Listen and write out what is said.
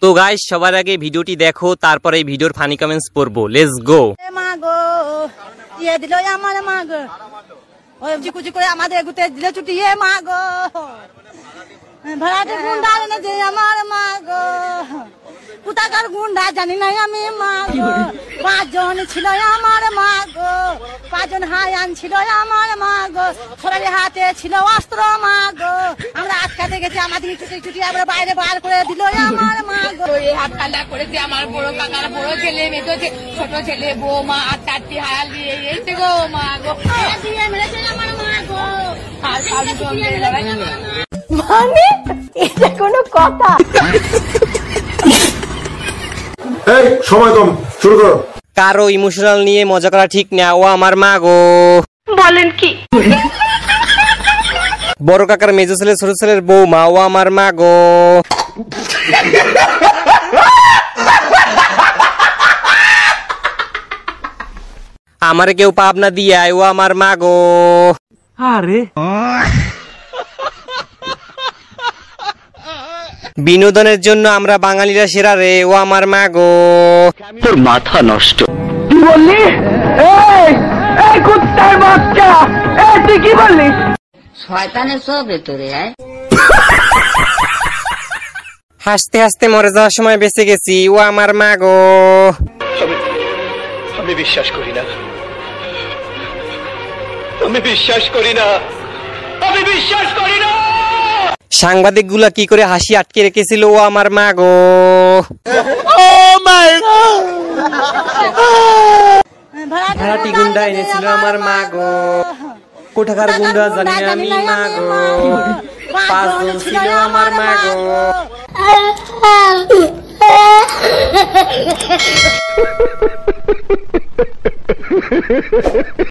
তো গাইস সবার আগে ভিডিওটি দেখো, তারপরে এই ভিডিওর ফানি কমেন্টস পড়বো। Let's go. মা গো ইয়ে দিল আমার মা গো, ওই কুচি করে আমাদের গুতে দিল ছুটি এ মা গো, ভাড়াটে গুন্ডা এনে যে আমার মা গো, কোথাকার গুন্ডা জানি না আমি মা গো, 5 জন ছিল আমার মা গো, 5 জন হায়ান ছিল আমার মা গো, সবার হাতে ছিল অস্ত্র মা গো, আমরা আটকাতে গেছি আমাদের ছুটি ছুটি আমরা বাইরে বার করে দিল আমার মা গো। এই হাত কাটা করেছে আমার বড় কাকার বড় ছেলে, মেয়ে ছোট ছেলে, বৌমা আর 4টি হায়াল দিয়ে এসে গো মা গো, দিয়ে মেরেছে আমার মা গো, আর কালু সঙ্গে লড়াই মানে এটা কোনো কথা? এই সময় কম, শুরু করো। কারো ইমোশনাল নিয়ে মজা করা ঠিক না। ও আমার মা গো। বলেন কি? বড় কাকার মেজো ছেলে ছোট ছেলের বৌমা, ও আমার মা গো। আমারে কেউ পাবনা দিয়ে আয়, ও আমার মা গো। আরে বিনোদনের জন্য আমরা বাঙালিরা সেরা রে, ও আমার মা গো। তোর মাথা নষ্ট। কি বললি? এই কুত্তার বাচ্চা, তুই কি বললি? শয়তানের সব ভেতরে আয়। হাসতে হাসতে মরে যাওয়ার সময় বেঁচে গেছি, ও আমার মা গো। আমি বিশ্বাস করি না, আমি বিশ্বাস করি না, আমি বিশ্বাস করি না। সাংবাদিক গুলা কি করে হাসি আটকে রেখেছিল, ও আমার মা গো। ভাড়াটি গুন্ডা এনেছিল আমার মা গো, কোথাকার গুন্ডা জানি না আমি মা গো, 5 জন ছিল আমার মা গো।